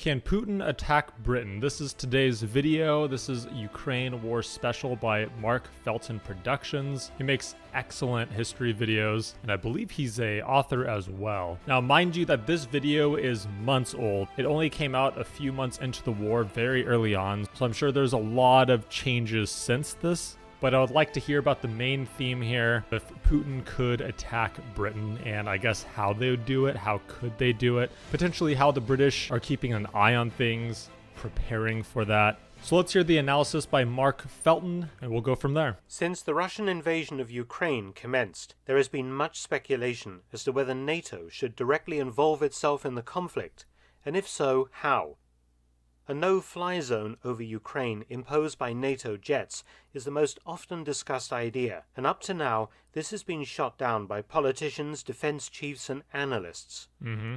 Can Putin attack Britain? This is today's video. This is Ukraine War Special by Mark Felton Productions. He makes excellent history videos, and I believe he's an author as well. Now, mind you that this video is months old. It only came out a few months into the war, very early on, so I'm sure there's a lot of changes since this. But I would like to hear about the main theme here, if Putin could attack Britain, and I guess how they would do it, how could they do it, potentially how the British are keeping an eye on things, preparing for that. So let's hear the analysis by Mark Felton, and we'll go from there. Since the Russian invasion of Ukraine commenced, there has been much speculation as to whether NATO should directly involve itself in the conflict, and if so, how. A no-fly zone over Ukraine imposed by NATO jets is the most often discussed idea, and up to now, this has been shot down by politicians, defense chiefs, and analysts.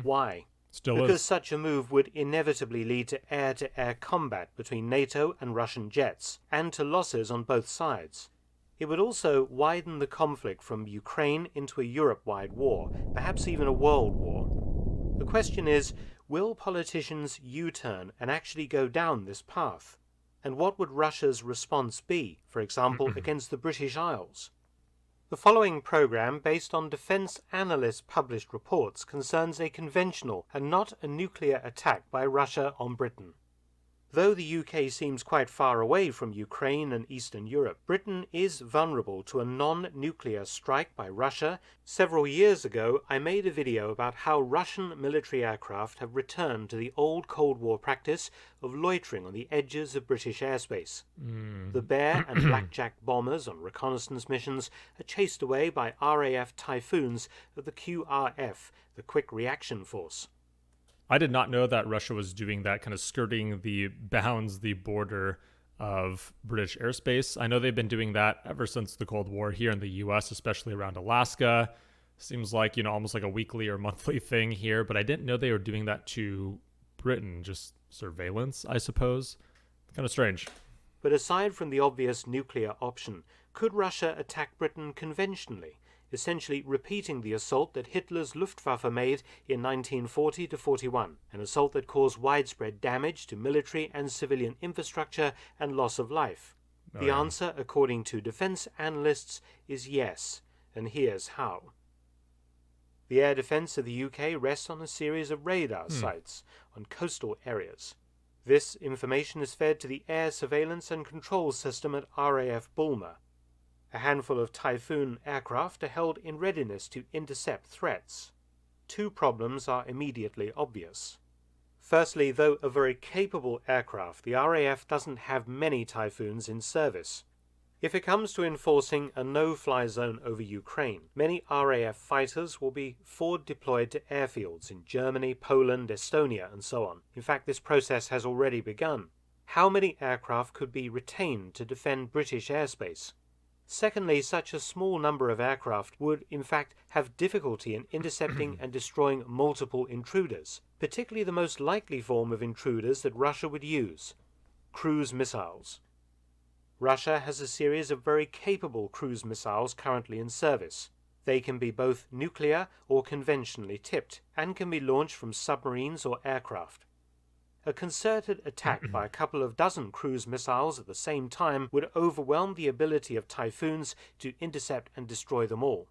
Why? Because such a move would inevitably lead to air-to-air combat between NATO and Russian jets, and to losses on both sides. It would also widen the conflict from Ukraine into a Europe-wide war, perhaps even a world war. The question is, will politicians U-turn and actually go down this path? And what would Russia's response be, for example, against the British Isles? The following program, based on defense analysts' published reports, concerns a conventional and not a nuclear attack by Russia on Britain. Though the UK seems quite far away from Ukraine and Eastern Europe, Britain is vulnerable to a non-nuclear strike by Russia. Several years ago, I made a video about how Russian military aircraft have returned to the old Cold War practice of loitering on the edges of British airspace. The Bear and Blackjack bombers on reconnaissance missions are chased away by RAF Typhoons of the QRF, the Quick Reaction Force. I did not know that Russia was doing that, kind of skirting the bounds, the border of British airspace. I know they've been doing that ever since the Cold War here in the US, especially around Alaska. Seems like, almost like a weekly or monthly thing here, but I didn't know they were doing that to Britain. Just surveillance, I suppose. Kind of strange. But aside from the obvious nuclear option, could Russia attack Britain conventionally? Essentially repeating the assault that Hitler's Luftwaffe made in 1940-41, an assault that caused widespread damage to military and civilian infrastructure and loss of life. The answer, according to defense analysts, is yes, and here's how. The air defense of the UK rests on a series of radar sites on coastal areas. This information is fed to the Air Surveillance and Control System at RAF Bulmer. A handful of Typhoon aircraft are held in readiness to intercept threats. Two problems are immediately obvious. Firstly, though a very capable aircraft, the RAF doesn't have many Typhoons in service. If it comes to enforcing a no-fly zone over Ukraine, many RAF fighters will be forward-deployed to airfields in Germany, Poland, Estonia, and so on. In fact, this process has already begun. How many aircraft could be retained to defend British airspace? Secondly, such a small number of aircraft would, in fact, have difficulty in intercepting and destroying multiple intruders, particularly the most likely form of intruders that Russia would use: cruise missiles. Russia has a series of very capable cruise missiles currently in service. They can be both nuclear or conventionally tipped, and can be launched from submarines or aircraft. A concerted attack by a couple of dozen cruise missiles at the same time would overwhelm the ability of Typhoons to intercept and destroy them all.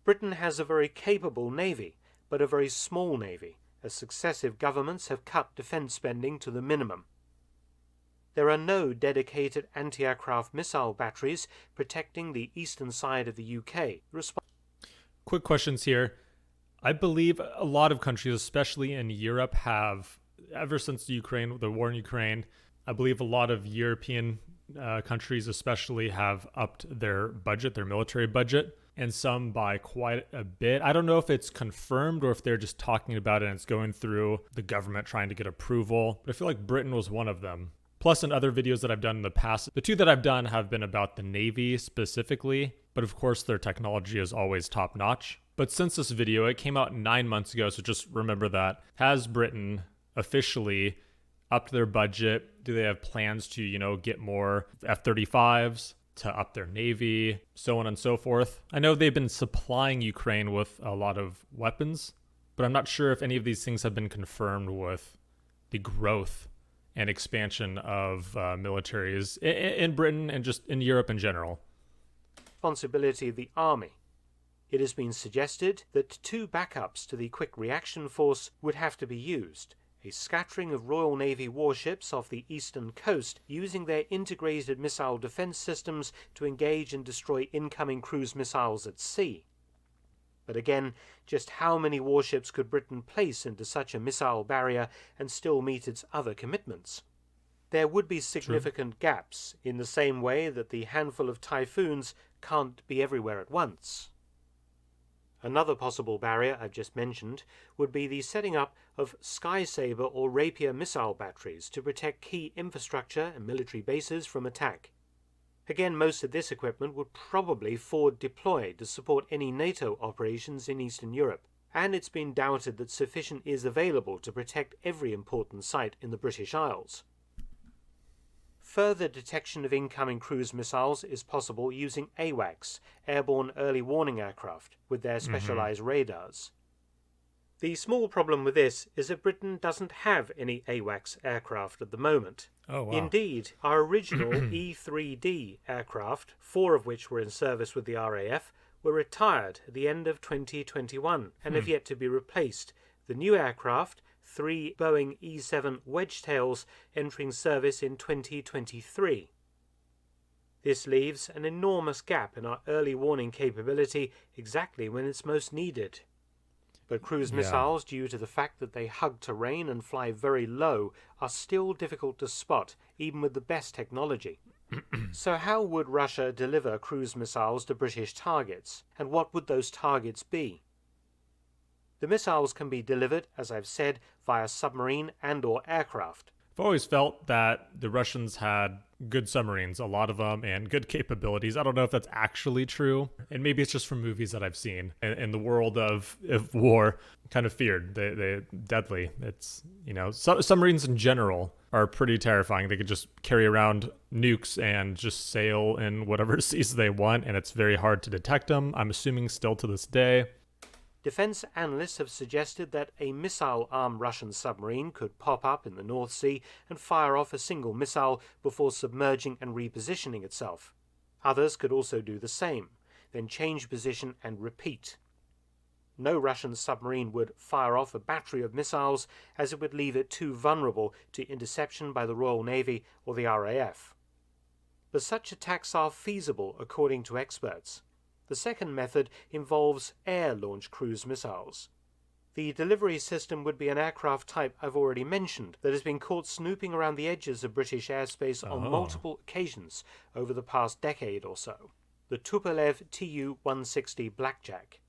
Britain has a very capable navy, but a very small navy, as successive governments have cut defense spending to the minimum. There are no dedicated anti-aircraft missile batteries protecting the eastern side of the UK. Quick questions here. I believe a lot of countries, especially in Europe, have, ever since the war in Ukraine, I believe a lot of European countries especially have upped their budget, their military budget, and some by quite a bit. I don't know if it's confirmed or if they're just talking about it and it's going through the government trying to get approval, but I feel like Britain was one of them. Plus, in other videos that I've done in the past, the two that I've done have been about the Navy specifically, but of course their technology is always top-notch. But since this video, it came out 9 months ago, so just remember that. Has Britain officially upped their budget? Do they have plans to, get more F-35s, to up their navy, so on and so forth? I know they've been supplying Ukraine with a lot of weapons, but I'm not sure if any of these things have been confirmed with the growth and expansion of militaries in Britain and just in Europe in general. Responsibility of the army. It has been suggested that two backups to the Quick Reaction Force would have to be used: a scattering of Royal Navy warships off the eastern coast using their integrated missile defense systems to engage and destroy incoming cruise missiles at sea. But again, just how many warships could Britain place into such a missile barrier and still meet its other commitments? There would be significant gaps, in the same way that the handful of Typhoons can't be everywhere at once. Another possible barrier I've just mentioned would be the setting up of Sky Sabre or Rapier missile batteries to protect key infrastructure and military bases from attack. Again, most of this equipment would probably forward deploy to support any NATO operations in Eastern Europe, and it's been doubted that sufficient is available to protect every important site in the British Isles. Further detection of incoming cruise missiles is possible using AWACS, Airborne Early Warning Aircraft, with their specialized radars. The small problem with this is that Britain doesn't have any AWACS aircraft at the moment. Oh, wow. Indeed, our original E-3D aircraft, 4 of which were in service with the RAF, were retired at the end of 2021 and have yet to be replaced. The new aircraft, 3 Boeing E-7 Wedgetails, entering service in 2023. This leaves an enormous gap in our early warning capability exactly when it's most needed. But cruise missiles, due to the fact that they hug terrain and fly very low, are still difficult to spot, even with the best technology. So how would Russia deliver cruise missiles to British targets, and what would those targets be? The missiles can be delivered, as I've said, via submarine and/or aircraft. I've always felt that the Russians had good submarines, a lot of them, and good capabilities. I don't know if that's actually true, and maybe it's just from movies that I've seen. In the world of war, kind of feared. They're deadly. It's, submarines in general are pretty terrifying. They could just carry around nukes and just sail in whatever seas they want, and it's very hard to detect them, I'm assuming still to this day. Defense analysts have suggested that a missile-armed Russian submarine could pop up in the North Sea and fire off a single missile before submerging and repositioning itself. Others could also do the same, then change position and repeat. No Russian submarine would fire off a battery of missiles, as it would leave it too vulnerable to interception by the Royal Navy or the RAF. But such attacks are feasible, according to experts. The second method involves air-launched cruise missiles. The delivery system would be an aircraft type I've already mentioned that has been caught snooping around the edges of British airspace on multiple occasions over the past decade or so. The Tupolev Tu-160 Blackjack.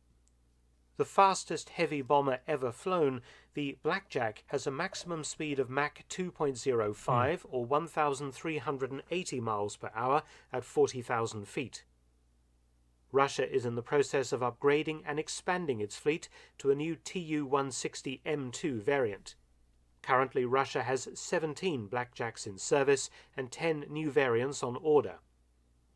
The fastest heavy bomber ever flown, the Blackjack has a maximum speed of Mach 2.05 or 1,380 miles per hour at 40,000 feet. Russia is in the process of upgrading and expanding its fleet to a new Tu-160 M2 variant. Currently, Russia has 17 Blackjacks in service and 10 new variants on order.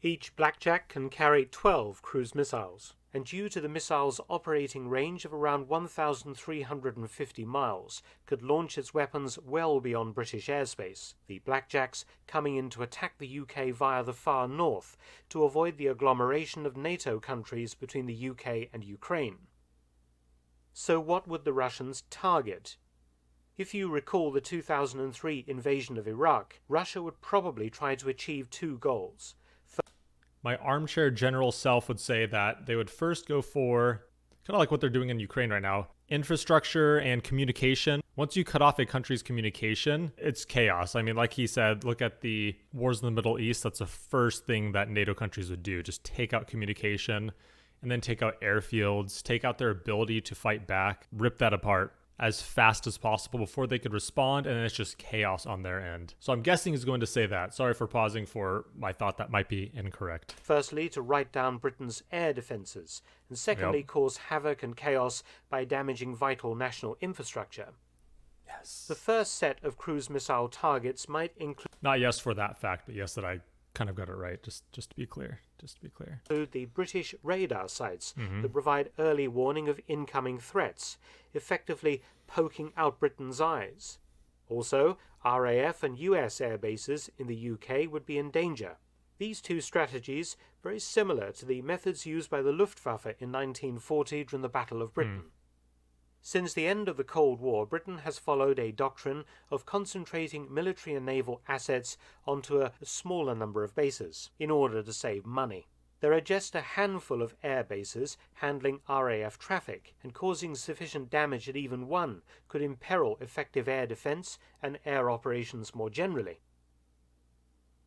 Each Blackjack can carry 12 cruise missiles, and due to the missile's operating range of around 1,350 miles, could launch its weapons well beyond British airspace, the Blackjacks coming in to attack the UK via the far north to avoid the agglomeration of NATO countries between the UK and Ukraine. So what would the Russians target? If you recall the 2003 invasion of Iraq, Russia would probably try to achieve 2 goals. My armchair general self would say that they would first go for, kind of like what they're doing in Ukraine right now, infrastructure and communication. Once you cut off a country's communication, it's chaos. I mean, like he said, look at the wars in the Middle East. That's the first thing that NATO countries would do. Just take out communication and then take out airfields, take out their ability to fight back, rip that apart as fast as possible before they could respond, and then it's just chaos on their end. So I'm guessing he's going to say that. Sorry for pausing for my thought that might be incorrect. Firstly, to write down Britain's air defences, and secondly, cause havoc and chaos by damaging vital national infrastructure. Yes. The first set of cruise missile targets might include... Not yes for that fact, but yes that I kind of got it right, just to be clear. Include the British radar sites that provide early warning of incoming threats, effectively poking out Britain's eyes. Also, RAF and US air bases in the UK would be in danger. These two strategies very similar to the methods used by the Luftwaffe in 1940 during the Battle of Britain. Since the end of the Cold War, Britain has followed a doctrine of concentrating military and naval assets onto a smaller number of bases in order to save money. There are just a handful of air bases handling RAF traffic, and causing sufficient damage that even one could imperil effective air defense and air operations more generally.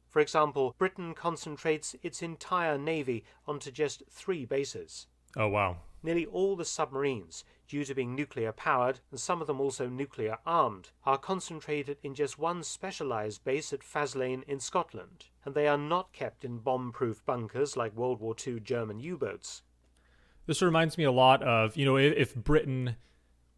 For example, Britain concentrates its entire navy onto just 3 bases. Oh, wow. Nearly all the submarines, due to being nuclear-powered, and some of them also nuclear-armed, are concentrated in just one specialised base at Faslane in Scotland, and they are not kept in bomb-proof bunkers like World War II German U-boats. This reminds me a lot of, if Britain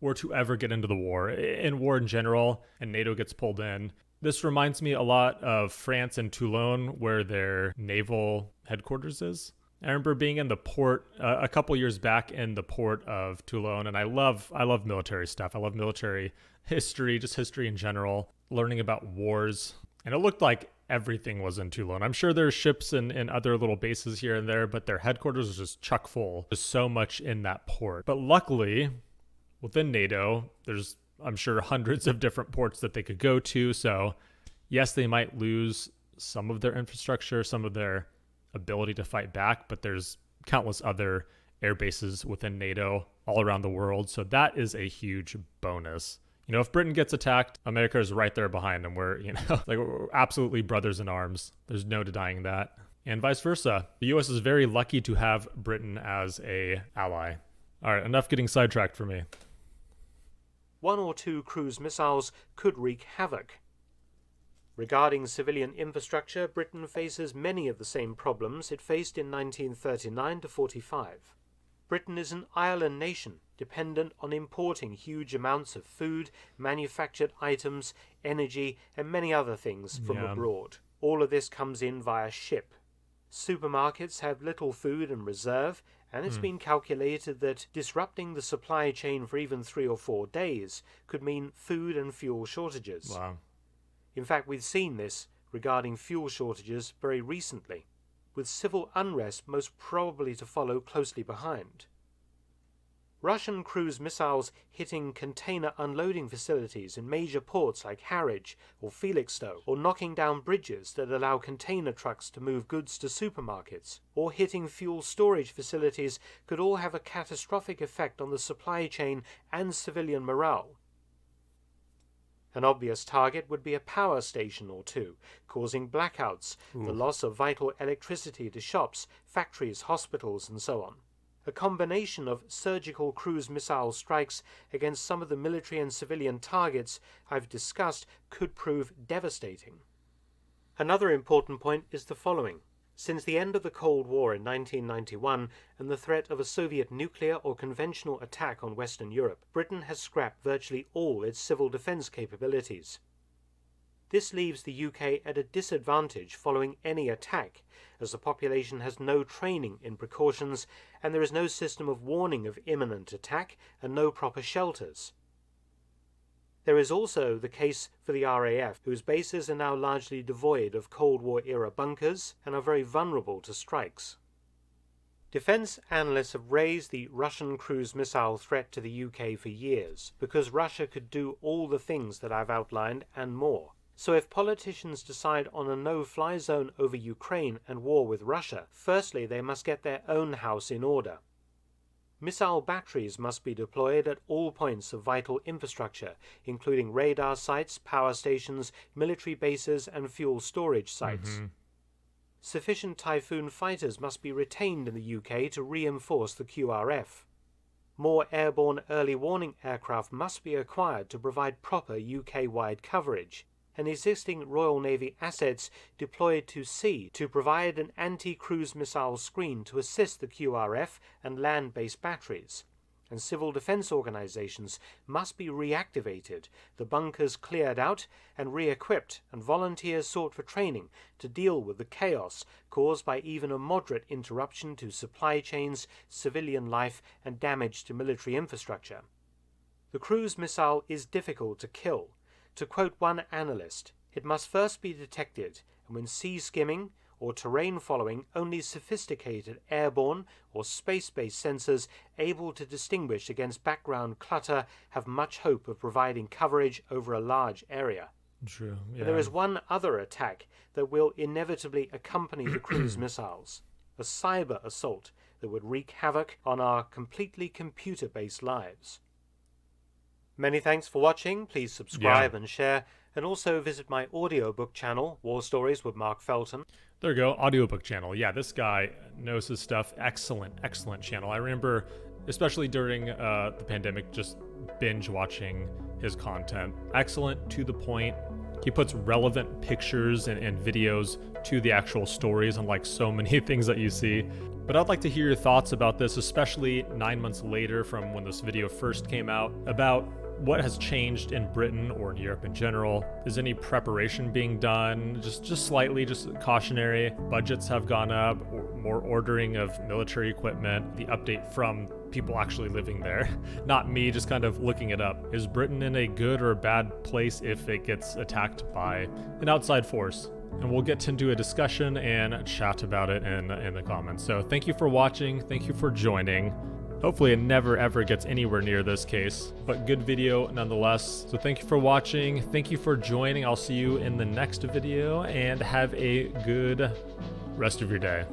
were to ever get into the war, in war in general, and NATO gets pulled in, this reminds me a lot of France and Toulon, where their naval headquarters is. I remember being in the port a couple years back in the port of Toulon, and I love military stuff. I love military history, just history in general, learning about wars. And it looked like everything was in Toulon. I'm sure there's ships and other little bases here and there, but their headquarters was just chock full. There's so much in that port. But luckily, within NATO, there's, I'm sure, hundreds of different ports that they could go to. So yes, they might lose some of their infrastructure, some of their ability to fight back, but there's countless other air bases within NATO all around the world. So that is a huge bonus. If Britain gets attacked, America is right there behind them. We're, we're absolutely brothers in arms. There's no denying that. And vice versa. The US is very lucky to have Britain as a ally. All right, enough getting sidetracked for me. 1 or 2 cruise missiles could wreak havoc. Regarding civilian infrastructure, Britain faces many of the same problems it faced in 1939 to 45. Britain is an island nation, dependent on importing huge amounts of food, manufactured items, energy, and many other things from abroad. All of this comes in via ship. Supermarkets have little food in reserve, and it's been calculated that disrupting the supply chain for even 3 or 4 days could mean food and fuel shortages. Wow. In fact, we've seen this regarding fuel shortages very recently, with civil unrest most probably to follow closely behind. Russian cruise missiles hitting container unloading facilities in major ports like Harwich or Felixstowe, or knocking down bridges that allow container trucks to move goods to supermarkets, or hitting fuel storage facilities could all have a catastrophic effect on the supply chain and civilian morale. An obvious target would be a power station or two, causing blackouts, the loss of vital electricity to shops, factories, hospitals, and so on. A combination of surgical cruise missile strikes against some of the military and civilian targets I've discussed could prove devastating. Another important point is the following. Since the end of the Cold War in 1991 and the threat of a Soviet nuclear or conventional attack on Western Europe, Britain has scrapped virtually all its civil defence capabilities. This leaves the UK at a disadvantage following any attack, as the population has no training in precautions and there is no system of warning of imminent attack and no proper shelters. There is also the case for the RAF, whose bases are now largely devoid of Cold War-era bunkers and are very vulnerable to strikes. Defense analysts have raised the Russian cruise missile threat to the UK for years, because Russia could do all the things that I've outlined and more. So if politicians decide on a no-fly zone over Ukraine and war with Russia, firstly they must get their own house in order. Missile batteries must be deployed at all points of vital infrastructure, including radar sites, power stations, military bases, and fuel storage sites. Sufficient Typhoon fighters must be retained in the UK to reinforce the QRF. More airborne early warning aircraft must be acquired to provide proper UK-wide coverage, and existing Royal Navy assets deployed to sea to provide an anti-cruise missile screen to assist the QRF and land-based batteries. And civil defence organisations must be reactivated, the bunkers cleared out and re-equipped, and volunteers sought for training to deal with the chaos caused by even a moderate interruption to supply chains, civilian life, and damage to military infrastructure. The cruise missile is difficult to kill. To quote one analyst, it must first be detected, and when sea skimming or terrain following, only sophisticated airborne or space-based sensors able to distinguish against background clutter have much hope of providing coverage over a large area. True. Yeah. But there is one other attack that will inevitably accompany the cruise missiles, a cyber assault that would wreak havoc on our completely computer-based lives. Many thanks for watching. Please subscribe and share, and also visit my audiobook channel, War Stories with Mark Felton. There you go, audiobook channel. Yeah, this guy knows his stuff. Excellent channel. I remember, especially during the pandemic, just binge watching his content. Excellent, to the point. He puts relevant pictures and videos to the actual stories, unlike so many things that you see. But I'd like to hear your thoughts about this, especially 9 months later from when this video first came out, about what has changed in Britain or in Europe in general. Is any preparation being done? Just slightly, just cautionary. Budgets have gone up, more ordering of military equipment, the update from people actually living there, not me just kind of looking it up. Is Britain in a good or a bad place if it gets attacked by an outside force? And we'll get into a discussion and chat about it in the comments. So thank you for watching. Thank you for joining. Hopefully it never ever gets anywhere near this case, but good video nonetheless. So thank you for watching. Thank you for joining. I'll see you in the next video, and have a good rest of your day.